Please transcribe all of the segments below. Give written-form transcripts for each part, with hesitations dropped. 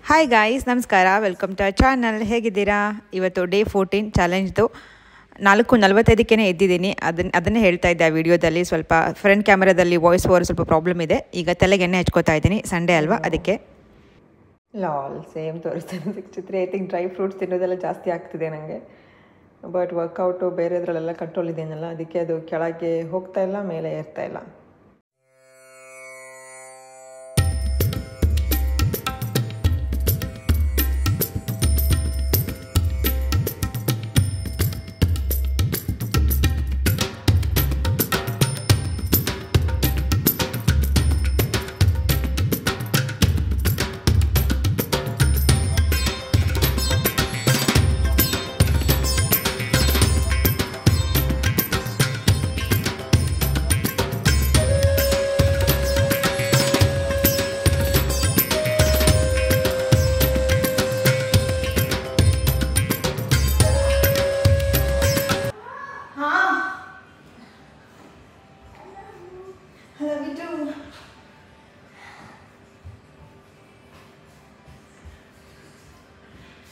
Hi guys, ನಮಸ್ಕಾರ. Welcome to our channel. ಹೇಗಿದ್ದೀರಾ? ಇವತ್ತು ಡೇ 14 ಚಾಲೆಂಜ್ದು 4:45ಕ್ಕೆ ಎದ್ದಿದ್ದೀನಿ. ಅದನ್ನೇ ಹೇಳ್ತಾ ಇದ್ದೆ ಆ ವಿಡಿಯೋದಲ್ಲಿ. ಸ್ವಲ್ಪ ಫ್ರಂಟ್ ಕ್ಯಾಮ್ರಾದಲ್ಲಿ ವಾಯ್ಸ್ ಓವರ್ ಸ್ವಲ್ಪ ಪ್ರಾಬ್ಲಮ್ ಇದೆ. ಈಗ ತಲೆಗೆ ಎಣ್ಣೆ ಹಚ್ಕೋತಾ ಇದ್ದೀನಿ. ಸಂಡೇ ಅಲ್ವಾ, ಅದಕ್ಕೆ. ಲಾಲ್ ಸೇಮ್ ತೋರಿಸ್ತಾನೆ ಚಿತ್ರ. ಐ ಥಿಂಕ್ ಡ್ರೈ ಫ್ರೂಟ್ಸ್ ತಿನ್ನೋದೆಲ್ಲ ಜಾಸ್ತಿ ಆಗ್ತಿದೆ ನನಗೆ. ಬಟ್ ವರ್ಕೌಟು ಬೇರೆದ್ರಲ್ಲೆಲ್ಲ ಕಂಟ್ರೋಲ್ ಇದೆಯಲ್ಲ, ಅದಕ್ಕೆ ಅದು ಕೆಳಗೆ ಹೋಗ್ತಾ ಇಲ್ಲ, ಮೇಲೆ ಏರ್ತಾ ಇಲ್ಲ.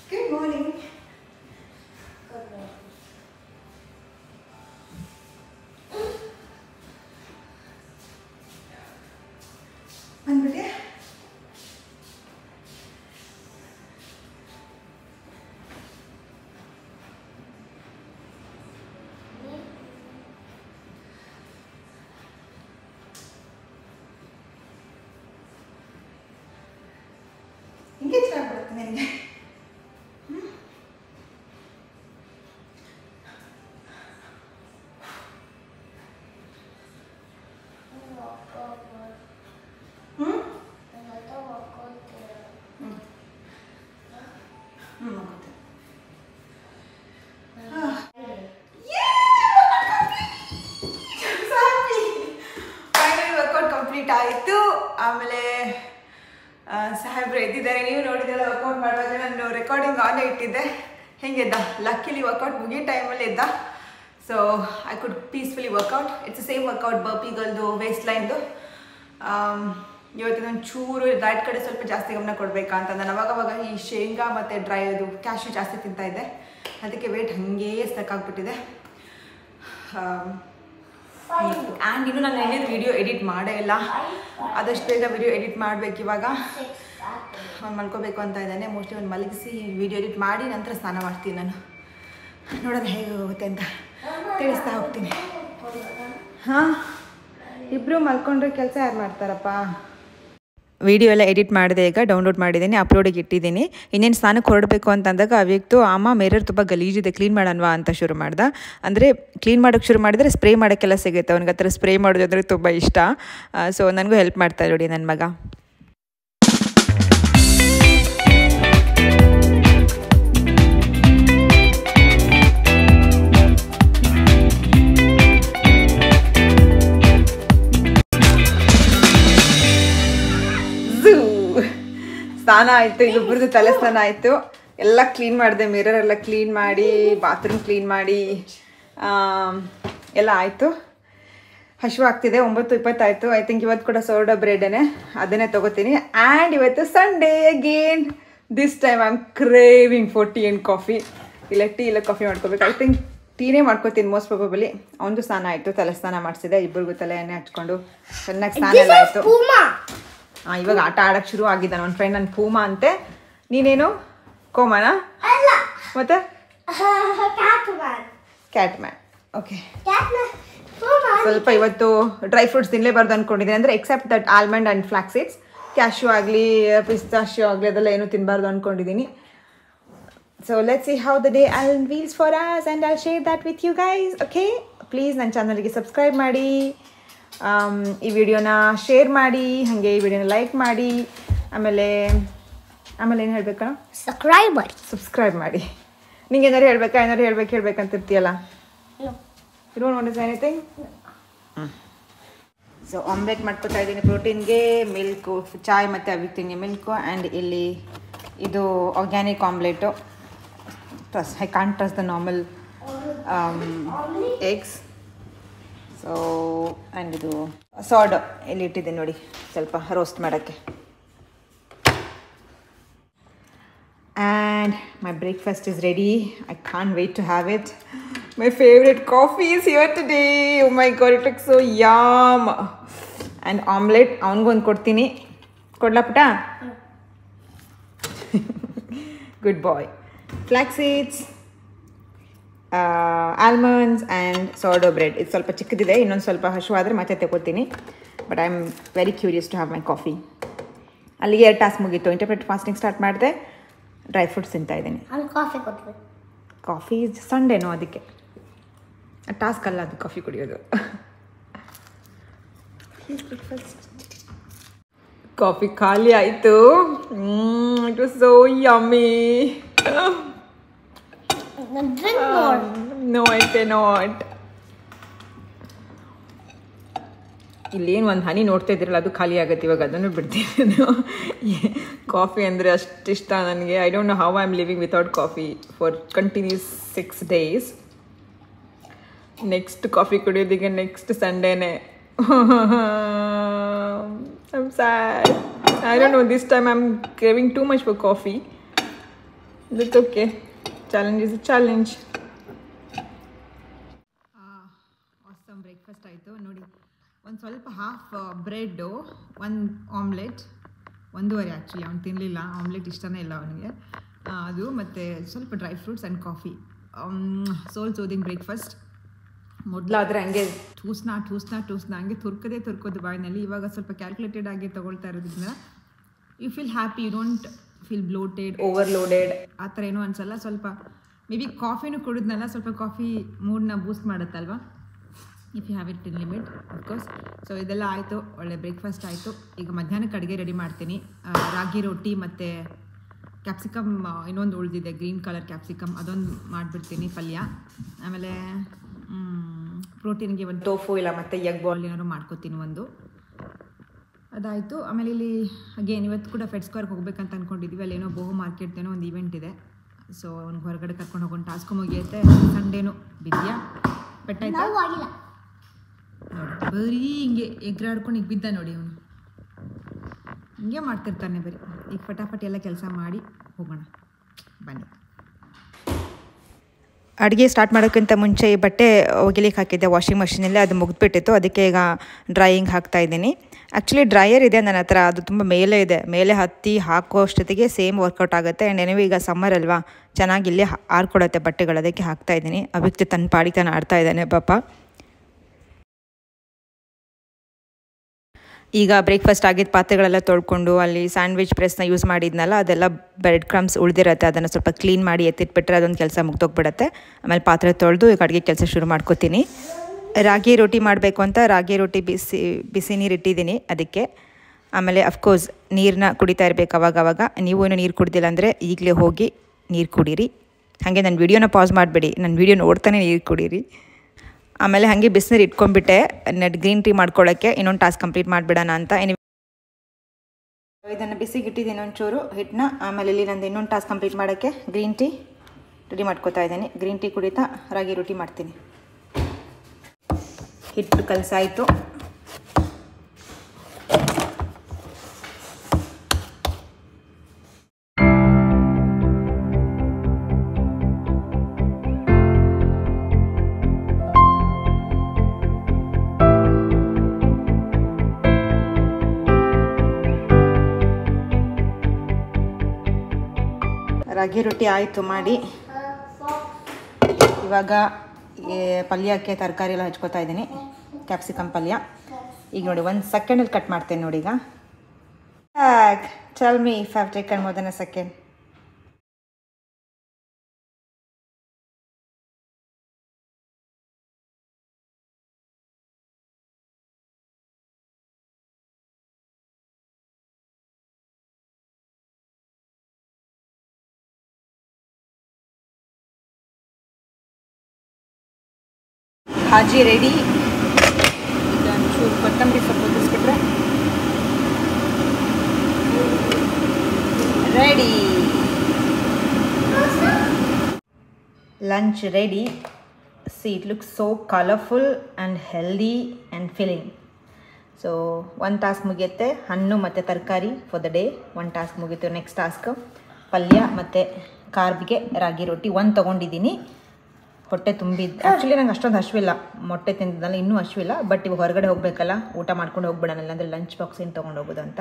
Good morning. Good morning. ಬಂದ್ಬಿಟ್ಟೆ? ಹಿಂಗೆ ಚೆನ್ನಾಗಿ ನಿನಗೆ. ಆಯಿತು. ಆಮೇಲೆ ಸಾಹೇಬ್ರು ಎದ್ದಿದ್ದಾರೆ. ನೀವು ನೋಡಿದೆಲ್ಲ ವರ್ಕೌಟ್ ಮಾಡುವಾಗ ನಾನು ರೆಕಾರ್ಡಿಂಗ್ ಆನ್ ಇಟ್ಟಿದ್ದೆ. ಹೆಂಗೆದ್ದ? ಲಕ್ಕಿಲಿ ವರ್ಕೌಟ್ ಮುಗಿಯೋ ಟೈಮಲ್ಲಿ ಎದ್ದ. So I could peacefully workout. It's same workout ಬರ್ಪಿಗಲ್ದು, ವೇಸ್ಟ್ ಲೈನ್ದು. ಇವತ್ತಿನ ಚೂರು ಡಯಟ್ ಕಡೆ ಸ್ವಲ್ಪ ಜಾಸ್ತಿ ಗಮನ ಕೊಡಬೇಕಂತ ನಾನು ಅವಾಗವಾಗ ಈ ಶೇಂಗಾ ಮತ್ತು ಡ್ರೈ ಅದು ಕ್ಯಾಶ್ಯೂ ಜಾಸ್ತಿ ತಿಂತಾಯಿದ್ದೆ. ಅದಕ್ಕೆ ವೇಟ್ ಹಾಗೇ ಸ್ಟಕ್ ಆಗಿಬಿಟ್ಟಿದೆ. ಆ್ಯಂಡ್ ಇನ್ನು ನಾನು ಏನೇನು ವಿಡಿಯೋ ಎಡಿಟ್ ಮಾಡೇ ಇಲ್ಲ. ಆದಷ್ಟು ಬೇಗ ವಿಡಿಯೋ ಎಡಿಟ್ ಮಾಡಬೇಕು. ಇವಾಗ ಅವ್ನು ಮಲ್ಕೋಬೇಕು ಅಂತ ಇದ್ದಾನೆ. ಮೋಸ್ಟ್ಲಿ ಅವ್ನು ಮಲಗಿಸಿ ವಿಡಿಯೋ ಎಡಿಟ್ ಮಾಡಿ ನಂತರ ಸ್ನಾನ ಮಾಡ್ತೀನಿ. ನಾನು ನೋಡೋದು ಹೇಗೆ ಹೋಗುತ್ತೆ ಅಂತ ತಿಳಿಸ್ತಾ ಹೋಗ್ತೀನಿ. ಹಾಂ, ಇಬ್ಬರು ಮಲ್ಕೊಂಡ್ರೆ ಕೆಲಸ ಯಾರು ಮಾಡ್ತಾರಪ್ಪ? ವಿಡಿಯೋ ಎಲ್ಲ ಎಡಿಟ್ ಮಾಡಿದೆ. ಈಗ ಡೌನ್ಲೋಡ್ ಮಾಡಿದ್ದೀನಿ, ಅಪ್ಲೋಡಿಗೆ ಇಟ್ಟಿದ್ದೀನಿ. ಇನ್ನೇನು ಸ್ನಾನಕ್ಕೆ ಹೊರಡಬೇಕು ಅಂತಂದಾಗ ಅವ್ಯಕ್ತು ಅಮ್ಮ ಮಿರರ್ ತುಂಬ ಗಲೀಜಿದೆ, ಕ್ಲೀನ್ ಮಾಡೋಣವಾ ಅಂತ ಶುರು ಮಾಡ್ದೆ. ಅಂದರೆ ಕ್ಲೀನ್ ಮಾಡೋಕ್ಕೆ ಶುರು ಮಾಡಿದ್ರೆ ಸ್ಪ್ರೇ ಮಾಡೋಕ್ಕೆಲ್ಲ ಸಿಗುತ್ತೆ. ಅವ್ನಿಗೆ ಆ ಥರ ಸ್ಪ್ರೇ ಮಾಡೋದು ಅಂದರೆ ತುಂಬ ಇಷ್ಟ. ಸೊ ನನಗೂ ಹೆಲ್ಪ್ ಮಾಡ್ತಾ ನೋಡಿ ನನ್ನ ಮಗ. ಸ್ನಾನ ಆಯಿತು, ಇಲ್ಲೊಬ್ರದ್ದು ತಲೆ ಸ್ನಾನ ಆಯಿತು. ಎಲ್ಲ ಕ್ಲೀನ್ ಮಾಡಿದೆ, ಮಿರರ್ ಎಲ್ಲ ಕ್ಲೀನ್ ಮಾಡಿ, ಬಾತ್ರೂಮ್ ಕ್ಲೀನ್ ಮಾಡಿ ಎಲ್ಲ ಆಯಿತು. ಹಸಿವು ಆಗ್ತಿದೆ. 9:20 ಆಯಿತು. ಐ ಥಿಂಕ್ ಇವತ್ತು ಕೂಡ ಸೋಡಾ ಬ್ರೆಡೇ, ಅದನ್ನೇ ತೊಗೋತೀನಿ. ಆ್ಯಂಡ್ ಇವತ್ತು Sunday again. This time I am craving for tea and coffee. ಇಲ್ಲ ಟೀ ಇಲ್ಲ ಕಾಫಿ ಮಾಡ್ಕೋಬೇಕು. ಐ ಥಿಂಕ್ ಟೀನೇ ಮಾಡ್ಕೋತೀನಿ ಮೋಸ್ಟ್ ಪ್ರಾಬಬಲಿ. ಅವನದು ಸ್ನಾನ ಆಯಿತು, ತಲೆ ಸ್ನಾನ ಮಾಡಿಸಿದೆ. ಇಬ್ಬರಿಗೂ ತಲೆ ಎಣ್ಣೆ ಹಚ್ಕೊಂಡು ಚೆನ್ನಾಗಿ ಸ್ನಾನ ಎಲ್ಲ ಆಯಿತು. ಇವಾಗ ಆಟ ಆಡೋಕ್ಕೆ ಶುರು ಆಗಿದ್ದಾನೆ ನನ್ನ ಫ್ರೆಂಡ್. ನನ್ನ ಪೂಮಾ ಅಂತೆ. ನೀನೇನು ಕೋಮನಾ? ಮತ್ತೆ ಕ್ಯಾಟ್ ಮ್ಯಾನ್. ಓಕೆ, ಸ್ವಲ್ಪ ಇವತ್ತು ಡ್ರೈ ಫ್ರೂಟ್ಸ್ ತಿನ್ನಲೇಬಾರ್ದು ಅಂದ್ಕೊಂಡಿದ್ದೀನಿ. ಅಂದರೆ except that almond and flax seeds. Cashew ಆಗಲಿ ಪಿಸ್ತಾಶ್ಯೂ ಆಗಲಿ ಅದೆಲ್ಲ ಏನೂ ತಿನ್ನಬಾರ್ದು ಅಂದ್ಕೊಂಡಿದ್ದೀನಿ. So let's see how the day wheels for us and I'll share that with you guys. Okay, please ನನ್ನ ಚಾನಲ್ಗೆ ಸಬ್ಸ್ಕ್ರೈಬ್ ಮಾಡಿ, ಈ ವಿಡಿಯೋನ ಶೇರ್ ಮಾಡಿ, ಹಾಗೆ ಈ ವಿಡಿಯೋನ ಲೈಕ್ ಮಾಡಿ. ಆಮೇಲೆ ಏನು ಹೇಳಬೇಕಾ? ಸಬ್ಸ್ಕ್ರೈಬ್ ಮಾಡಿ. ನಿಂಗೆ ಏನಾರು ಹೇಳ್ಬೇಕಾ? ಏನಾರು ಹೇಳ್ಬೇಕಂತಿರ್ತೀಯಲ್ಲ. You don't want to say anything? So omelette ಮಾಡ್ಕೊತಾ ಇದ್ದೀನಿ. ಪ್ರೋಟೀನ್ಗೆ ಮಿಲ್ಕು, ಚಾಯ್ ಮತ್ತು ಅವಿಕ್ತಿಂಗೆ ಮಿಲ್ಕು. ಆ್ಯಂಡ್ ಇಲ್ಲಿ ಇದು organic omelette. I can't trust the normal eggs. So and ಇದು ಸಾರ್ಡ್ ಇಲ್ಲಿ ಇಟ್ಟಿದ್ದೀನಿ ನೋಡಿ ಸ್ವಲ್ಪ ರೋಸ್ಟ್ ಮಾಡೋಕ್ಕೆ. And my breakfast is ready. I can't wait to have it. My favorite coffee is here today. Oh my god, it looks so yum. And omelette. ಅವನಿಗೂ ಒಂದು ಕೊಡ್ತೀನಿ. ಕೊಡ್ಲಾ ಪುಟ? Good boy. Flax seeds, almonds and sourdough bread. ಇದು ಸ್ವಲ್ಪ ಚಿಕ್ಕದಿದೆ, ಇನ್ನೊಂದು ಸ್ವಲ್ಪ ಹಸಿವಾದರೆ ಮತ್ತೆ ತಗೋತೀನಿ. But I'm very curious to have my coffee. ಅಲ್ಲಿಗೆ 2 ಟಾಸ್ಕ್ ಮುಗೀತು. ಇಂಟರ್ಮಿಟೆಂಟ್ ಫಾಸ್ಟಿಂಗ್ ಸ್ಟಾರ್ಟ್ ಮಾಡಿದೆ, ಡ್ರೈ ಫ್ರೂಟ್ಸ್ ತಿಂತಾ ಇದ್ದೀನಿ. ಕಾಫಿ ಸಂಡೇನೋ, ಅದಕ್ಕೆ ಟಾಸ್ಕ್ ಅಲ್ಲ ಅದು ಕಾಫಿ ಕುಡಿಯೋದು. ಕಾಫಿ ಖಾಲಿ ಆಯಿತು. It was so yummy. No I cannot. ಇಲ್ಲೇನು ಒಂದು ಹನಿ ನೋಡ್ತಾ ಇದ್ದೀರಲ್ಲ, ಅದು ಖಾಲಿ ಆಗುತ್ತೆ ಇವಾಗ, ಅದನ್ನು ಬಿಡ್ತೀನಿ. ಕಾಫಿ ಅಂದರೆ ಅಷ್ಟು ಇಷ್ಟ ನನಗೆ. I don't know how I am living without coffee for continuous 6 days. Next coffee ಕುಡಿಯೋದಿಗೆ ನೆಕ್ಸ್ಟ್ ಸಂಡೇನೆ. I'm sad. I don't know, this time I'm craving too much for coffee. That's okay. Challenge is a challenge. Awesome breakfast ಆಯಿತು ನೋಡಿ. ಒಂದು ಸ್ವಲ್ಪ half bread, 1 omelette, 1.5 actually. ಅವ್ನು ತಿನ್ನಲಿಲ್ಲ, omelette ಇಷ್ಟನೇ ಇಲ್ಲ ಅವನಿಗೆ. ಅದು ಮತ್ತು ಸ್ವಲ್ಪ dry fruits and coffee. Soul soothing breakfast. ಮೊದಲಾದರೆ ಹಂಗೆ ಟೂಸ್ನ ಹಂಗೆ ತುರ್ಕೋದು ಬಾಯಿನಲ್ಲಿ. ಇವಾಗ ಸ್ವಲ್ಪ ಕ್ಯಾಲ್ಕುಲೇಟೆಡ್ ಆಗಿ ತೊಗೊಳ್ತಾ ಇರೋದ್ರಿಂದ you feel happy, you don't feel bloated, overloaded ಆ ಥರ ಏನೂ ಅನಿಸಲ್ಲ. ಸ್ವಲ್ಪ ಮೇ ಬಿ ಕಾಫಿನೂ ಕುಡಿದ್ನಲ್ಲ, ಸ್ವಲ್ಪ ಕಾಫಿ ಮೂಡನ್ನ ಬೂಸ್ಟ್ ಮಾಡುತ್ತಲ್ವ, if you have it in limit of course. So ಇದೆಲ್ಲ ಆಯಿತು, ಒಳ್ಳೆ ಬ್ರೇಕ್ಫಾಸ್ಟ್ ಆಯಿತು. ಈಗ ಮಧ್ಯಾಹ್ನಕ್ಕೆ ಅಡುಗೆ ರೆಡಿ ಮಾಡ್ತೀನಿ. ರಾಗಿ ರೊಟ್ಟಿ ಮತ್ತು ಕ್ಯಾಪ್ಸಿಕಮ್ ಇನ್ನೊಂದು ಉಳಿದಿದೆ, ಗ್ರೀನ್ ಕಲರ್ ಕ್ಯಾಪ್ಸಿಕಮ್, ಅದೊಂದು ಮಾಡಿಬಿಡ್ತೀನಿ ಪಲ್ಯ. ಆಮೇಲೆ ಪ್ರೋಟೀನ್ಗೆ ಒಂದು ಟೋಫು ಇಲ್ಲ ಮತ್ತು ಎಗ್ ಬಾಲ್ ಏನಾದ್ರು ಮಾಡ್ಕೊತೀನಿ ಒಂದು. ಅದಾಯಿತು. ಆಮೇಲೆ ಇಲ್ಲಿ ಅಗೇನ್ ಇವತ್ತು ಕೂಡ ಫೆಡ್ ಸ್ಕ್ವೇರ್ಗೆ ಹೋಗ್ಬೇಕಂತ ಅಂದ್ಕೊಂಡಿದ್ದೀವಿ. ಅಲ್ಲೇನೋ ಬೋಹೋ ಮಾರ್ಕೆಟ್ದೇನೋ ಒಂದು ಈವೆಂಟ್ ಇದೆ. ಸೊ ಅವ್ನಿಗೆ ಹೊರಗಡೆ ಕರ್ಕೊಂಡು ಹೋಗೋಣ, ಟಾಸ್ಕ್ ಮುಗಿಯುತ್ತೆ. ಸಂಡೇನು ಬಿದ್ಯಾ ಬೆಟ್ಟಾಯ್ತಾ ನೋಡಿ, ಬರೀ ಹಿಂಗೆ ಎಗ್ರಾಡ್ಕೊಂಡು ಈಗ ಬಿದ್ದ ನೋಡಿ ಅವನು. ಹಿಂಗೆ ಮಾಡ್ತಿರ್ತಾನೆ ಬರೀ. ಈಗ ಫಟಾಫಟ್ ಎಲ್ಲ ಕೆಲಸ ಮಾಡಿ ಹೋಗೋಣ ಬನ್ನಿ. ಅಡುಗೆ ಸ್ಟಾರ್ಟ್ ಮಾಡೋಕ್ಕಿಂತ ಮುಂಚೆ ಈ ಬಟ್ಟೆ ಒಗಿಲಿಕ್ಕೆ ಹಾಕಿದ್ದೆ ವಾಷಿಂಗ್ ಮಷಿನಲ್ಲಿ, ಅದು ಮುಗಿದ್ಬಿಟ್ಟಿತ್ತು. ಅದಕ್ಕೆ ಈಗ ಡ್ರೈಯಿಂಗ್ ಹಾಕ್ತಾಯಿದ್ದೀನಿ. ಆ್ಯಕ್ಚುಲಿ ಡ್ರೈಯರ್ ಇದೆ ನನ್ನ ಹತ್ರ, ಅದು ತುಂಬ ಮೇಲೆ ಇದೆ. ಮೇಲೆ ಹತ್ತಿ ಹಾಕೋ ಅಷ್ಟೊತ್ತಿಗೆ ಸೇಮ್ ವರ್ಕೌಟ್ ಆಗುತ್ತೆ. ಆ್ಯಂಡ್ ಎನಿವೆ ಈಗ ಸಮ್ಮರ್ ಅಲ್ವಾ, ಚೆನ್ನಾಗಿ ಇಲ್ಲೇ ಆರ್ಕೊಡತ್ತೆ ಬಟ್ಟೆಗಳು, ಅದಕ್ಕೆ ಹಾಕ್ತಾಯಿದ್ದೀನಿ. ಅವಿಕ್ತು ತನ್ನ ಪಾಡಿ ತಾನು ಆಡ್ತಾ ಇದ್ದಾನೆ ಪಾಪ. ಈಗ ಬ್ರೇಕ್ಫಾಸ್ಟ್ ಆಗಿದ್ದ ಪಾತ್ರೆಗಳೆಲ್ಲ ತೊಳ್ಕೊಂಡು ಅಲ್ಲಿ ಸ್ಯಾಂಡ್ವಿಚ್ ಪ್ರೆಸ್ನ ಯೂಸ್ ಮಾಡಿದ್ನಲ್ಲ, ಅದೆಲ್ಲ ಬ್ರೆಡ್ ಕ್ರಮ್ಸ್ ಉಳಿದಿರುತ್ತೆ, ಅದನ್ನು ಸ್ವಲ್ಪ ಕ್ಲೀನ್ ಮಾಡಿ ಎತ್ತಿಟ್ಬಿಟ್ರೆ ಅದೊಂದು ಕೆಲಸ ಮುಗ್ದೋಗ್ಬಿಡುತ್ತೆ. ಆಮೇಲೆ ಪಾತ್ರೆ ತೊಳೆದು ಈಗ ಅಡುಗೆ ಕೆಲಸ ಶುರು ಮಾಡ್ಕೋತೀನಿ. ರಾಗಿ ರೊಟ್ಟಿ ಮಾಡಬೇಕು ಅಂತ ರಾಗಿ ರೊಟ್ಟಿ ಬಿಸಿ ನೀರು ಇಟ್ಟಿದ್ದೀನಿ ಅದಕ್ಕೆ. ಆಮೇಲೆ ಅಫ್ಕೋರ್ಸ್ ನೀರನ್ನ ಕುಡಿತಾ ಇರಬೇಕು ಅವಾಗವಾಗ. ನೀವು ಏನೋ ನೀರು ಕುಡ್ದಿಲ್ಲ ಅಂದರೆ ಈಗಲೇ ಹೋಗಿ ನೀರು ಕುಡೀರಿ. ಹಾಗೆ ನನ್ನ ವೀಡಿಯೋನ ಪಾಸ್ ಮಾಡಿಬಿಡಿ, ನನ್ನ ವೀಡಿಯೋ ನೋಡ್ತಾನೆ ನೀರು ಕುಡೀರಿ. ಆಮೇಲೆ ಹಾಗೆ ಬಿಸಿನೀರು ಇಟ್ಕೊಂಡ್ಬಿಟ್ಟೆ ಗ್ರೀನ್ ಟೀ ಮಾಡ್ಕೊಳ್ಳೋಕ್ಕೆ, ಇನ್ನೊಂದು ಟಾಸ್ಕ್ ಕಂಪ್ಲೀಟ್ ಮಾಡಿಬಿಡೋಣ ಅಂತ. ಇದನ್ನು ಬಿಸಿಗೆ ಇಟ್ಟಿದ್ದೀನಿ ಒಂಚೂರು ಹಿಟ್ಟನ್ನ. ಆಮೇಲೆ ಇಲ್ಲಿ ನಂದು ಇನ್ನೊಂದು ಟಾಸ್ಕ್ ಕಂಪ್ಲೀಟ್ ಮಾಡೋಕ್ಕೆ ಗ್ರೀನ್ ಟೀ ರೆಡಿ ಮಾಡ್ಕೊತಾ ಇದ್ದೀನಿ. ಗ್ರೀನ್ ಟೀ ಕುಡಿತಾ ರಾಗಿ ರೊಟ್ಟಿ ಮಾಡ್ತೀನಿ. ಹಿಟ್ಟು ಕಲಸಾಯಿತು. ರಾಗಿ ರೊಟ್ಟಿ ಆಯಿತು ಮಾಡಿ. ಇವಾಗ ಪಲ್ಯಕ್ಕೆ ತರಕಾರಿ ಎಲ್ಲ ಹಚ್ಕೋತಾ ಇದ್ದೀನಿ, ಕ್ಯಾಪ್ಸಿಕಮ್ ಪಲ್ಯ. ಈಗ ನೋಡಿ 1 ಸೆಕೆಂಡಲ್ಲಿ ಕಟ್ ಮಾಡ್ತೇನೆ ನೋಡಿ. ಈಗ tell me if I have taken more than a second. Bhaji ready. ಈಗ ಒಂಚೂರು ಕೊತ್ತಂಬರಿ ಸೊಪ್ಪು ಹೊತ್ತಿಸ್ಬಿಟ್ರೆ ready. Lunch ready. See, it looks so colorful and healthy and filling. So one task ಮುಗಿಯುತ್ತೆ, ಹಣ್ಣು ಮತ್ತು ತರಕಾರಿ for the day. One task ಮುಗೀತು. ನೆಕ್ಸ್ಟ್ ಟಾಸ್ಕ್ ಪಲ್ಯ ಮತ್ತು ಕಾರ್ಬ್ಗೆ ರಾಗಿ ರೊಟ್ಟಿ ಒಂದು ತೊಗೊಂಡಿದ್ದೀನಿ. ಹೊಟ್ಟೆ ತುಂಬಿದ್ದು. ಆ್ಯಕ್ಚುಲಿ ನಂಗೆ ಅಷ್ಟೊಂದು ಹಶ್ವಿಲ್ಲ, ಮೊಟ್ಟೆ ತಿಂದಿದ್ದಲ್ಲ, ಇನ್ನೂ ಹಶ್ವಿಲ್ಲ. ಬಟ್ ಇವಾಗ ಹೊರಗಡೆ ಹೋಗಬೇಕಲ್ಲ, ಊಟ ಮಾಡ್ಕೊಂಡು ಹೋಗ್ಬಿಡೋಣ, ಇಲ್ಲಾಂದರೆ ಲಂಚ್ ಬಾಕ್ಸ್ ಏನು ತೊಗೊಂಡು ಹೋಗೋದು ಅಂತ.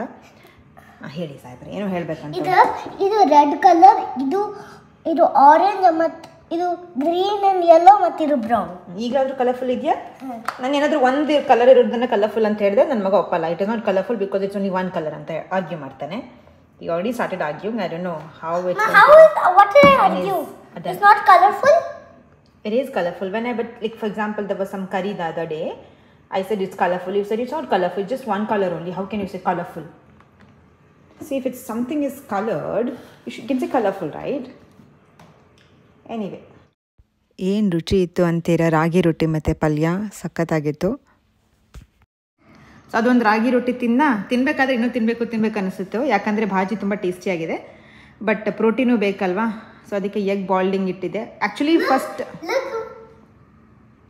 ಹೇಳಿ ಸಾಹೇಬ್ರೆ, ಏನೋ ಹೇಳಬೇಕಂತ. ಇದು ರೆಡ್ ಕಲರ್, ಇದು ಆರೆಂಜ್ ಮತ್ತು ಇದು ಗ್ರೀನ್ ಆ್ಯಂಡ್ ಯೆಲ್ಲೋ ಮತ್ತು ಇದು ಬ್ರೌನ್. ಈಗಾದರೂ ಕಲರ್ಫುಲ್ ಇದೆಯಾ? ನಾನು ಏನಾದರೂ ಒಂದು ಕಲರ್ ಇರೋದನ್ನ ಕಲರ್ಫುಲ್ ಅಂತ ಹೇಳಿದ್ರೆ ನನ್ನ ಮಗ ಒಪ್ಪಲ್ಲ. It is not colourful because it's only one colour ಅಂತ ಆರ್ಗ್ಯೂ ಮಾಡ್ತಾನೆ. ಈಗ already started arguing. I don't know how it's. What did I argue? It's not colorful. It is colorful. When I, but like for example, there was some curry the other day. I said it's colorful. You said it's not colorful. It's just one color only. How can you say colorful? See, if it's something is colored, you can say colorful, right? Anyway, ಏನು ರುಚಿ ಇತ್ತು ಅಂತೀರಾ? ರಾಗಿ ರೊಟ್ಟಿ ಮತ್ತು ಪಲ್ಯ ಸಖತ್ತಾಗಿತ್ತು. So ಅದೊಂದು ರಾಗಿ ರೊಟ್ಟಿ ತಿನ್ನಬೇಕಾದ್ರೆ ಇನ್ನೂ ತಿನ್ನಬೇಕು ಅನಿಸುತ್ತು, ಯಾಕಂದರೆ ಭಾಜಿ ತುಂಬ ಟೇಸ್ಟಿಯಾಗಿದೆ. ಬಟ್ ಪ್ರೋಟೀನು ಬೇಕಲ್ವಾ, ಸೊ ಅದಕ್ಕೆ ಎಗ್ ಬಾಯ್ಲ್ಡಿಂಗ್ ಇಟ್ಟಿದೆ. Actually first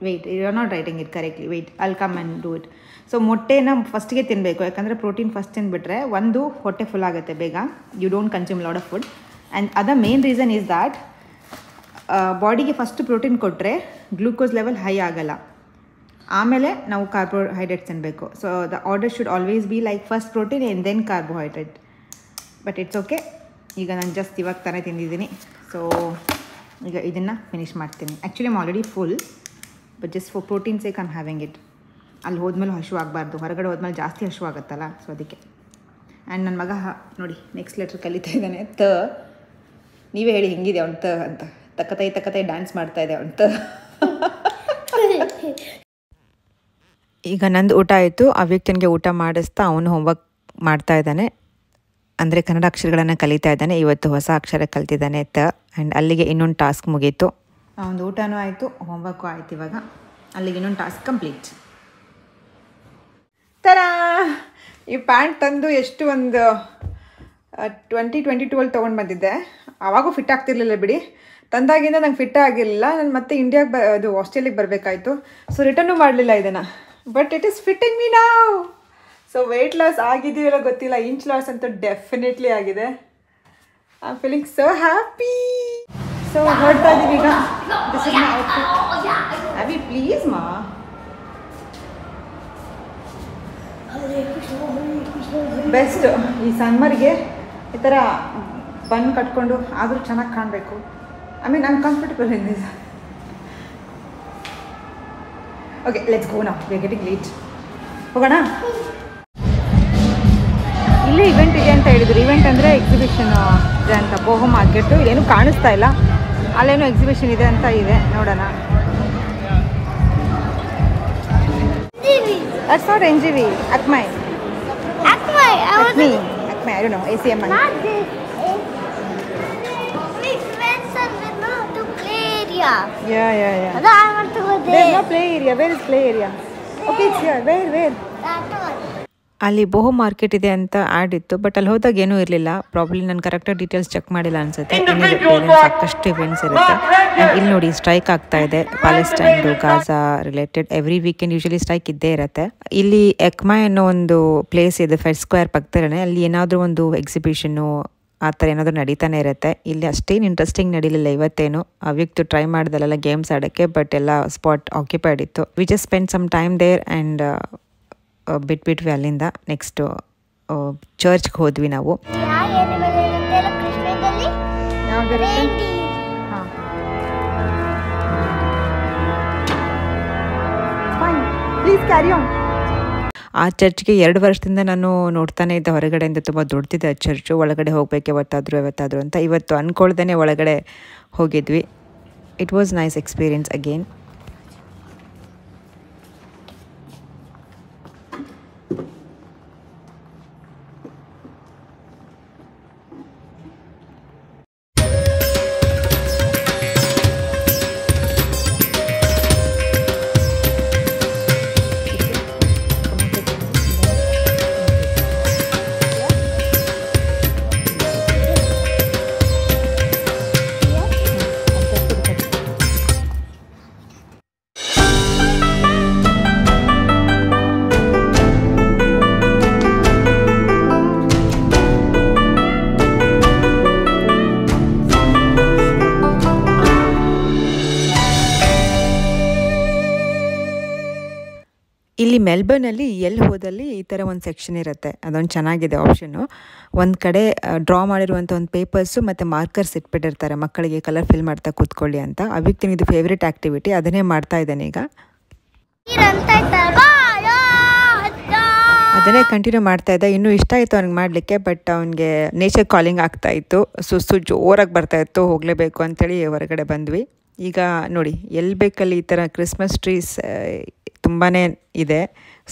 wait, you are not writing it correctly. Wait, I'll come and do it. So ಮೊಟ್ಟೆನ ಫಸ್ಟಿಗೆ ತಿನ್ನಬೇಕು, ಯಾಕಂದರೆ ಪ್ರೋಟೀನ್ ಫಸ್ಟ್ ತಿಂದುಬಿಟ್ರೆ ಒಂದು ಹೊಟ್ಟೆ ಫುಲ್ ಆಗುತ್ತೆ ಬೇಗ. You don't consume lot of food. And other main reason is that ಬಾಡಿಗೆ first protein ಕೊಟ್ಟರೆ ಗ್ಲೂಕೋಸ್ ಲೆವೆಲ್ ಹೈ ಆಗಲ್ಲ, ಆಮೇಲೆ ನಾವು ಕಾರ್ಬೋಹೈಡ್ರೇಟ್ಸ್ ತಿನ್ನಬೇಕು. So the order should always be like first protein and then carbohydrate. But it's okay. ಈಗ ನಾನು just ಇವಾಗ ತಾನೇ ತಿಂದಿದ್ದೀನಿ. ಸೊ ಈಗ ಇದನ್ನು ಫಿನಿಷ್ ಮಾಡ್ತೀನಿ. Actually I'm already full, but just for protein sake I'm having it. ಅಲ್ಲಿ ಹೋದ್ಮೇಲೆ ಹಶು ಆಗಬಾರ್ದು, ಹೊರಗಡೆ ಹೋದ್ಮೇಲೆ ಜಾಸ್ತಿ ಹಶು ಆಗುತ್ತಲ್ಲ, ಸೊ ಅದಕ್ಕೆ. ಆ್ಯಂಡ್ ನನ್ನ ಮಗ ನೋಡಿ ನೆಕ್ಸ್ಟ್ ಲೆಟ್ರ್ ಕಲಿತಾ ಇದ್ದಾನೆ, ತ. ನೀವೇ ಹೇಳಿ ಹೆಂಗಿದೆ ಅವ್ನು ತ ಅಂತ. ತಕ್ಕತೈ ಡ್ಯಾನ್ಸ್ ಮಾಡ್ತಾ ಇದೆ ಅವನು ತ. ಈಗ ನಂದು ಊಟ ಆಯಿತು. ಅವ್ಯಕ್ತನಿಗೆ ಊಟ ಮಾಡಿಸ್ತಾ ಅವನು ಹೋಮ್ವರ್ಕ್ ಮಾಡ್ತಾ ಇದ್ದಾನೆ, ಅಂದರೆ ಕನ್ನಡ ಅಕ್ಷರಗಳನ್ನು ಕಲಿತಾ ಇದ್ದಾನೆ. ಇವತ್ತು ಹೊಸ ಅಕ್ಷರ ಕಲ್ತಿದ್ದಾನೆ, ತ. ಆ್ಯಂಡ್ ಅಲ್ಲಿಗೆ ಇನ್ನೊಂದು ಟಾಸ್ಕ್ ಮುಗೀತು. ಒಂದು ಊಟನೂ ಆಯಿತು, ಹೋಮ್ವರ್ಕು ಆಯಿತು. ಇವಾಗ ಅಲ್ಲಿಗೆ ಇನ್ನೊಂದು ಟಾಸ್ಕ್ ಕಂಪ್ಲೀಟ್. ಥರ ಈ ಪ್ಯಾಂಟ್ ತಂದು ಎಷ್ಟು ಒಂದು 2022 ತೊಗೊಂಡು ಬಂದಿದ್ದೆ. ಆವಾಗೂ ಫಿಟ್ ಆಗ್ತಿರ್ಲಿಲ್ಲ ಬಿಡಿ, ತಂದಾಗಿಂದ ನಂಗೆ ಫಿಟ್ ಆಗಿರಲಿಲ್ಲ. ನಾನು ಮತ್ತೆ ಇಂಡಿಯಾಗೆ ಅದು ಆಸ್ಟ್ರೇಲಿಯಾಗೆ ಬರಬೇಕಾಯ್ತು, ಸೊ ರಿಟರ್ನು ಮಾಡಲಿಲ್ಲ ಇದನ್ನು. But it is fitting me ನಾವ್. ಸೊ ವೆಯ್ಟ್ ಲಾಸ್ ಆಗಿದೆಯಲ್ಲ ಗೊತ್ತಿಲ್ಲ, ಇಂಚ್ ಲಾಸ್ ಅಂತೂ ಡೆಫಿನೆಟ್ಲಿ ಆಗಿದೆ. I am feeling so happy. So ಹೊರಡ್ತಾ ಇದ್ದೀವಿ ಈಗ. This is my outfit. ಅವಿ ಪ್ಲೀಸ್ ಮಾ. ಬೆಸ್ಟ್ ಈ ಸಮ್ಮರ್ಗೆ ಈ ಥರ ಬನ್ ಕಟ್ಕೊಂಡು ಆದರೂ ಚೆನ್ನಾಗಿ ಕಾಣಬೇಕು. I mean uncomfortable in this. Okay, let's go now, we are getting late. ಹೋಗೋಣ. ಇಲ್ಲೇ ಇವೆಂಟ್ ಇದೆ ಅಂತ ಹೇಳಿದ್ರು. ಇವೆಂಟ್ ಅಂದರೆ ಎಕ್ಸಿಬಿಷನ್ ಇದೆ ಅಂತ. ಬೋಹೋ ಮಾರ್ಕೆಟು ಏನೂ ಕಾಣಿಸ್ತಾ ಇಲ್ಲ, ಅಲ್ಲೇನೋ ಎಕ್ಸಿಬಿಷನ್ ಇದೆ ಅಂತ ಇದೆ, ನೋಡೋಣ. That's not NGV, Akmai. Akmai, Akme, I don't know, ACMI. Not this. It went somewhere to play area. Yeah. Although I want to go there. There's no play area. Where is play area? Okay, it's here. Where? That one. ಅಲ್ಲಿ ಬೋಹೋ market ಇದೆ ಅಂತ add ಇತ್ತು, but ಅಲ್ಲಿ ಹೋದಾಗ ಏನೂ ಇರಲಿಲ್ಲ. Probably ನಾನು ಕರೆಕ್ಟಾಗಿ ಡೀಟೇಲ್ಸ್ ಚೆಕ್ ಮಾಡಿಲ್ಲ ಅನ್ಸುತ್ತೆ. ಸಾಕಷ್ಟು ಇವೆಂಟ್ಸ್ ಇರುತ್ತೆ. ಇಲ್ಲಿ ನೋಡಿ ಸ್ಟ್ರೈಕ್ ಆಗ್ತಾ ಇದೆ, ಪ್ಯಾಲೆಸ್ಟೈನ್ದು, Gaza related. Every weekend usually strike ಇದ್ದೇ ಇರುತ್ತೆ. ಇಲ್ಲಿ ಎಕ್ಮಾ ಅನ್ನೋ ಒಂದು ಪ್ಲೇಸ್ ಇದೆ ಫೆಡ್ ಸ್ಕ್ವೇರ್ ಪಕ್ಕದಲ್ಲೇ. ಅಲ್ಲಿ ಏನಾದರೂ ಒಂದು ಎಕ್ಸಿಬಿಷನ್ನು ಆ ಥರ ಏನಾದರೂ ನಡೀತಾನೆ ಇರುತ್ತೆ. ಇಲ್ಲಿ ಅಷ್ಟೇನು ಇಂಟ್ರೆಸ್ಟಿಂಗ್ ನಡೀಲಿಲ್ಲ ಇವತ್ತೇನು. ಅವ್ಯಕ್ತು ಟ್ರೈ ಮಾಡ್ದಲ್ಲ ಗೇಮ್ಸ್ ಆಡೋಕ್ಕೆ, ಬಟ್ ಎಲ್ಲ ಸ್ಪಾಟ್ ಆಕ್ಯುಪೈಡ್ ಇತ್ತು. We just spend some time there and ಬಿಟ್ಬಿಟ್ವಿ. ಅಲ್ಲಿಂದ ನೆಕ್ಸ್ಟ್ ಚರ್ಚ್ಗೆ ಹೋದ್ವಿ ನಾವು. ಆ ಚರ್ಚ್ಗೆ 2 ವರ್ಷದಿಂದ ನಾನು ನೋಡ್ತಾನೆ ಇದ್ದೆ ಹೊರಗಡೆಯಿಂದ. ತುಂಬ ದೊಡ್ಡದಿದೆ ಆ ಚರ್ಚು. ಒಳಗಡೆ ಹೋಗ್ಬೇಕು ಯಾವತ್ತಾದರೂ ಅಂತ. ಇವತ್ತು ಅಂದ್ಕೊಳ್ದೇ ಒಳಗಡೆ ಹೋಗಿದ್ವಿ. It was nice experience again. ಇಲ್ಲಿ ಮೆಲ್ಬರ್ನಲ್ಲಿ ಎಲ್ಲಿ ಹೋದಲ್ಲಿ ಈ ಥರ ಒಂದು ಸೆಕ್ಷನ್ ಇರುತ್ತೆ, ಅದೊಂದು ಚೆನ್ನಾಗಿದೆ ಆಪ್ಷನ್ನು. ಒಂದು ಕಡೆ ಡ್ರಾ ಮಾಡಿರುವಂಥ ಒಂದು ಪೇಪರ್ಸು ಮತ್ತು ಮಾರ್ಕರ್ಸ್ ಇಟ್ಬಿಟ್ಟಿರ್ತಾರೆ ಮಕ್ಕಳಿಗೆ ಕಲರ್ ಫಿಲ್ ಮಾಡ್ತಾ ಕೂತ್ಕೊಳ್ಳಿ ಅಂತ. ಅವಿಕ್ತಿನ ಇದು ಫೇವ್ರೇಟ್ ಆ್ಯಕ್ಟಿವಿಟಿ, ಅದನ್ನೇ ಮಾಡ್ತಾ ಇದ್ದಾನೆ ಈಗ. ಅದನ್ನೇ ಕಂಟಿನ್ಯೂ ಮಾಡ್ತಾ ಇದ್ದ. ಇನ್ನೂ ಇಷ್ಟ ಆಯಿತು ಅವ್ನಿಗೆ ಮಾಡಲಿಕ್ಕೆ, ಬಟ್ ಅವ್ನಿಗೆ ನೇಚರ್ ಕಾಲಿಂಗ್ ಆಗ್ತಾಯಿತ್ತು, ಸುಸ್ತು ಜೋರಾಗಿ ಬರ್ತಾಯಿತ್ತು, ಹೋಗಲೇಬೇಕು ಅಂಥೇಳಿ ಹೊರಗಡೆ ಬಂದ್ವಿ. ಈಗ ನೋಡಿ ಎಲ್ಲಿ ಬೇಕಲ್ಲಿ ಈ ಥರ ಕ್ರಿಸ್ಮಸ್ ಟ್ರೀಸ್ ತುಂಬಾ ಇದೆ.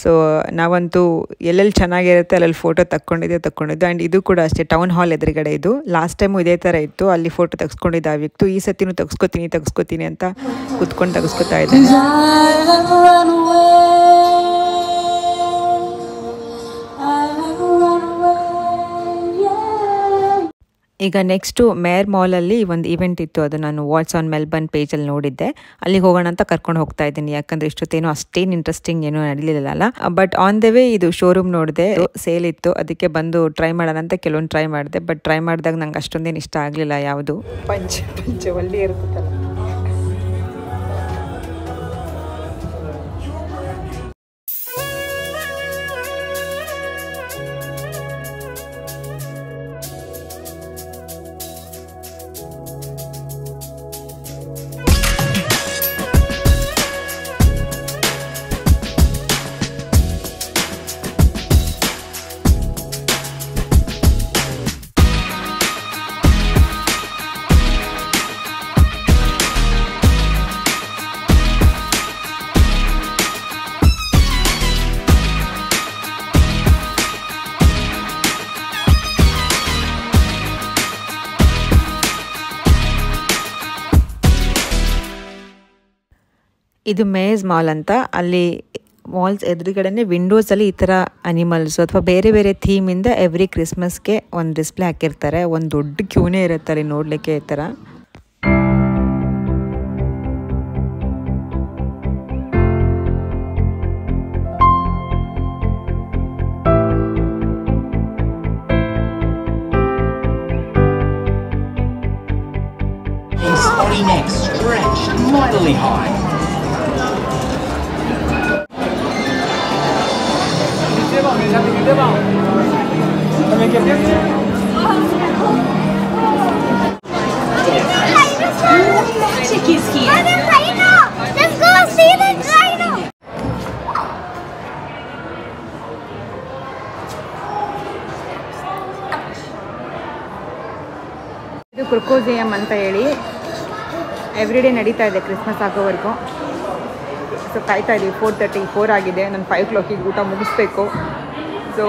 ಸೊ ನಾವಂತೂ ಎಲ್ಲೆಲ್ಲಿ ಚೆನ್ನಾಗಿರುತ್ತೆ ಅಲ್ಲಲ್ಲಿ ಫೋಟೋ ತಕ್ಕೊಂಡಿದ್ದು. ಆ್ಯಂಡ್ ಇದು ಕೂಡ ಅಷ್ಟೇ, ಟೌನ್ ಹಾಲ್ ಎದುರುಗಡೆ ಇದು. ಲಾಸ್ಟ್ ಟೈಮು ಇದೇ ಥರ ಇತ್ತು, ಅಲ್ಲಿ ಫೋಟೋ ತೆಗೆಸ್ಕೊಂಡಿದ್ದ ಆಗಿತ್ತು. ಈ ಸತಿನೂ ತೆಗೆಸ್ಕೊತೀನಿ ಅಂತ ಕೂತ್ಕೊಂಡು ತೆಗೆಸ್ಕೊತಾ ಇದ್ದೆ. ಈಗ ನೆಕ್ಸ್ಟು ಮೇರ್ ಮಾಲಲ್ಲಿ ಒಂದು ಈವೆಂಟ್ ಇತ್ತು, ಅದು ನಾನು ವಾಟ್ಸ್ ಆನ್ ಮೆಲ್ಬರ್ನ್ ಪೇಜಲ್ಲಿ ನೋಡಿದ್ದೆ. ಅಲ್ಲಿಗೆ ಹೋಗೋಣ ಅಂತ ಕರ್ಕೊಂಡು ಹೋಗ್ತಾ ಇದ್ದೀನಿ, ಯಾಕಂದರೆ ಇಷ್ಟೊತ್ತೇನೋ ಅಷ್ಟೇನು ಇಂಟ್ರೆಸ್ಟಿಂಗ್ ಏನೂ ನಡೀಲಿಲ್ಲ. ಬಟ್ ಆನ್ ದ ವೇ ಇದು ಶೋರೂಮ್ ನೋಡಿದೆ, ಸೇಲ್ ಇತ್ತು, ಅದಕ್ಕೆ ಬಂದು ಟ್ರೈ ಮಾಡೋಣ ಅಂತ ಕೆಲವೊಂದು ಟ್ರೈ ಮಾಡಿದೆ. ಬಟ್ ಟ್ರೈ ಮಾಡಿದಾಗ ನಂಗೆ ಅಷ್ಟೊಂದೇನು ಇಷ್ಟ ಆಗಲಿಲ್ಲ ಯಾವುದು. ಪಂಚೆ ಒಳ್ಳೆ ಇರುತ್ತಲ್ಲ. ಇದು ಮೇಸ್ ಮಾಲ್ ಅಂತ, ಅಲ್ಲಿ ಮಾಲ್ಸ್ ಎದುರುಗಡೆ ವಿಂಡೋಸಲ್ಲಿ ಈ ಥರ ಅನಿಮಲ್ಸು ಅಥವಾ ಬೇರೆ ಬೇರೆ ಥೀಮಿಂದ ಎವ್ರಿ ಕ್ರಿಸ್ಮಸ್ಗೆ ಒಂದು ಡಿಸ್ಪ್ಲೇ ಹಾಕಿರ್ತಾರೆ. ಒಂದು ದೊಡ್ಡ ಕ್ಯೂನೇ ಇರುತ್ತೆ ಅಲ್ಲಿ ನೋಡಲಿಕ್ಕೆ ಈ ಥರ. Body neck stretched mightily high. Magic is here. Let's go see the rhino. ಇದು ಕ್ರೊಕೋಸಿಯಂ ಅಂತ ಹೇಳಿ ಎವ್ರಿಡೇ ನಡೀತಾ ಇದೆ ಕ್ರಿಸ್ಮಸ್ ಆಗೋವರೆಗೂ. ಸೊ ಕಾಯ್ತಾ ಇದ್ದೀವಿ. 4:34 ಆಗಿದೆ. ನಾನು 5 o'clock ಊಟ ಮುಗಿಸ್ಬೇಕು. ಸೊ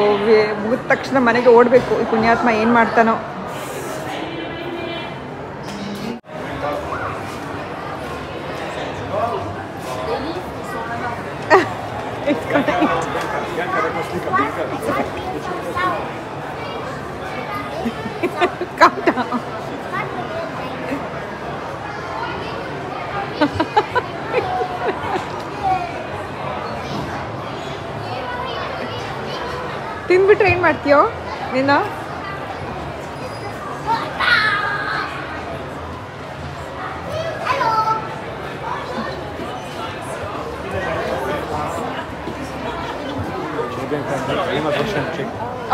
ಮುಗಿದ ತಕ್ಷಣ ಮನೆಗೆ ಓಡಬೇಕು. ಈ ಪುಣ್ಯಾತ್ಮ ಏನು ಮಾಡ್ತಾನೋ. Calm down. ತಿಂದ್ಬಿಟ್ರೆ ಏನು ಮಾಡ್ತೀಯೋ ನೀನು?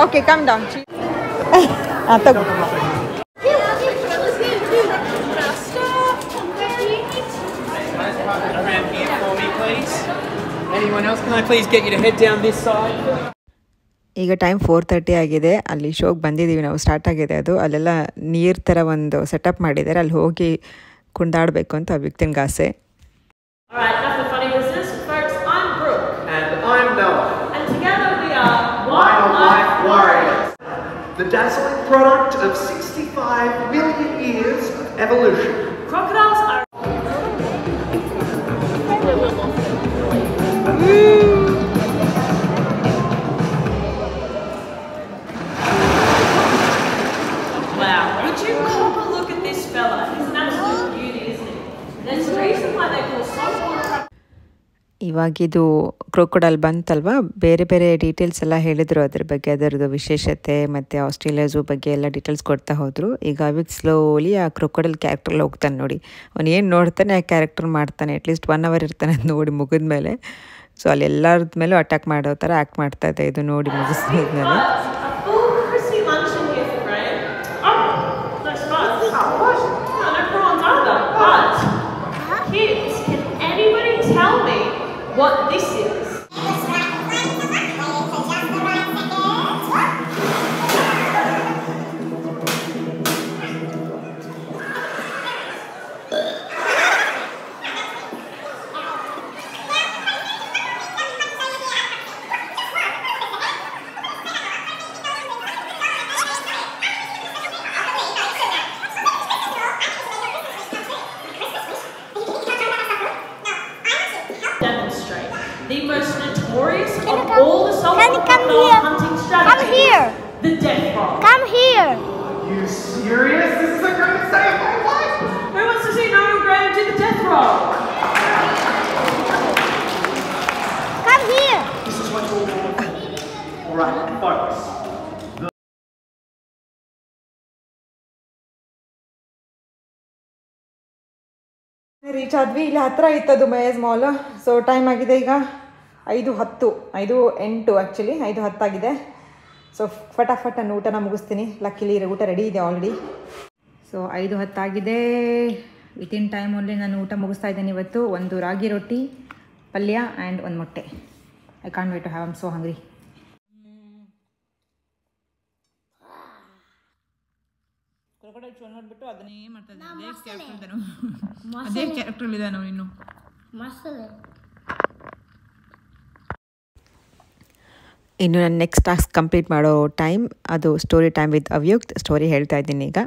Okay, come down. ತಗೋ. Around here for me, please. Anyone else? Can I please get you to head down this side? ಈಗ ಟೈಮ್ 4:30 ಆಗಿದೆ. ಅಲ್ಲಿ ಶೋಗೆ ಬಂದಿದ್ದೀವಿ ನಾವು, ಸ್ಟಾರ್ಟ್ ಆಗಿದೆ ಅದು. ಅಲ್ಲೆಲ್ಲ ನೀರು ಥರ ಒಂದು ಸೆಟಪ್ ಮಾಡಿದ್ದಾರೆ, ಅಲ್ಲಿ ಹೋಗಿ ಕುಣಿದಾಡಬೇಕು ಅಂತ ಆ ವ್ಯಕ್ತಿಗೆ ಆಸೆ. Alright, enough of funny business. Folks, I'm Brooke. And I'm Noah. And together we are Wildlife Warriors. The dazzling product of 65 million years of evolution. Crocodiles are... Wow, would you cop a look at this fella? He's an absolute beauty, isn't he? There's a reason why they call saltwater crocodiles. ಇವಾಗಿದು crocodile ಬಂತಲ್ವಾ, ಬೇರೆ ಬೇರೆ details ಎಲ್ಲ ಹೇಳಿದರು ಅದ್ರ ಬಗ್ಗೆ, ಅದರದ್ದು ವಿಶೇಷತೆ ಮತ್ತು ಆಸ್ಟ್ರೇಲಿಯಾ ಝೂ ಬಗ್ಗೆ ಎಲ್ಲ ಡೀಟೇಲ್ಸ್ ಕೊಡ್ತಾ ಹೋದರು. ಈಗ ಅವಿಗೆ ಸ್ಲೋಲಿ ಆ ಕ್ರೊಕೊಡೈಲ್ ಕ್ಯಾರೆಕ್ಟ್ರಲ್ಲಿ ಹೋಗ್ತಾನೆ ನೋಡಿ. ಅವ್ನು ಏನು ನೋಡ್ತಾನೆ ಆ ಕ್ಯಾರೆಕ್ಟರ್ ಮಾಡ್ತಾನೆ. ಅಟ್ಲೀಸ್ಟ್ 1 hour ಇರ್ತಾನೆ ಅದು ನೋಡಿ ಮುಗಿದ ಮೇಲೆ. ಸೊ ಅಲ್ಲಿ ಎಲ್ಲರದ ಮೇಲೂ ಅಟ್ಯಾಕ್ ಮಾಡೋ ಥರ ಆ್ಯಕ್ಟ್ ಮಾಡ್ತಾ ಇದೆ. ಇದು ನೋಡಿ ಮುಗಿಸಿದ್ಮೇಲೆ A full crispy lunch in here for Graham. Oh, no spice. No prawns either. But, kids, can anybody tell me what this is? Demonstrate the most notorious of all the salt Can you come crocodile here? hunting Come strategies. here. The death roll. Come here. Are you serious? This is the greatest day of my life! Who wants to see Noel Graham do the death roll? Come here. This is what you're all for. Alright, folks. Reach ಆದ್ವಿ. ಇಲ್ಲಿ ಹತ್ತಿರ ಇತ್ತದು ಮೇಯಸ್ mall. So time ಆಗಿದೆ ಈಗ 5:10 5:08 actually 5:10 ಆಗಿದೆ. So ಫಟಾಫಟ್ ನಾನು ಊಟನ ಮುಗಿಸ್ತೀನಿ. ಲಕ್ಕಿಲಿ ಊಟ ರೆಡಿ ಇದೆ ಆಲ್ರೆಡಿ. ಸೊ 5:10 ಆಗಿದೆ. ವಿತಿನ್ ಟೈಮ್ ಓನ್ಲಿ ನಾನು ಊಟ ಮುಗಿಸ್ತಾ ಇದ್ದೇನೆ ಇವತ್ತು. ಒಂದು ರಾಗಿ ರೊಟ್ಟಿ, ಪಲ್ಯ ಆ್ಯಂಡ್ ಒಂದು ಮೊಟ್ಟೆ. I can't wait to have. I am so hungry. ನೋಡ್ಬಿಟ್ಟು ಅದನ್ನೇ ಮಾಡ್ತಾ ಅದೇ ಕ್ಯಾರೆಕ್ಟರ್ ಇದೆ ನಾವು ಇನ್ನು. ಇನ್ನು ನಾನು ನೆಕ್ಸ್ಟ್ ಟಾಸ್ಕ್ ಕಂಪ್ಲೀಟ್ ಮಾಡೋ ಟೈಮ್, ಅದು ಸ್ಟೋರಿ ಟೈಮ್ ವಿತ್ ಅವ್ಯುಕ್ತ್. ಸ್ಟೋರಿ ಹೇಳ್ತಾ ಇದ್ದೀನಿ ಈಗ.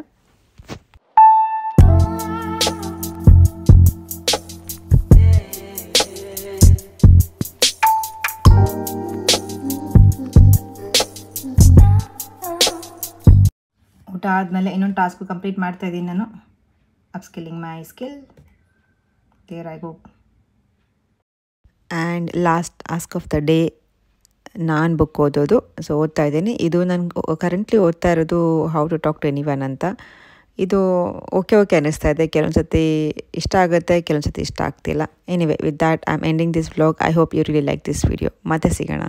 ಊಟ ಆದಮೇಲೆ ಇನ್ನೊಂದು ಟಾಸ್ಕು ಕಂಪ್ಲೀಟ್ ಮಾಡ್ತಾ ಇದ್ದೀನಿ ನಾನು. Upskilling my skill. There I go. And last task of the day ನಾನು ಬುಕ್ ಓದೋದು. ಸೊ ಓದ್ತಾ ಇದ್ದೀನಿ. ಇದು ನಾನು ಕರೆಂಟ್ಲಿ ಓದ್ತಾ ಇರೋದು how to talk to anyone ಅಂತ. ಇದು ಓಕೆ ಅನ್ನಿಸ್ತಾ ಇದೆ. ಕೆಲವೊಂದು ಸತಿ ಇಷ್ಟ ಆಗುತ್ತೆ, ಕೆಲವೊಂದು ಸತಿ ಇಷ್ಟ ಆಗ್ತಿಲ್ಲ. Anyway, with that I am ending this vlog. I hope you really like this video. ಮತ್ತೆ ಸಿಗೋಣ.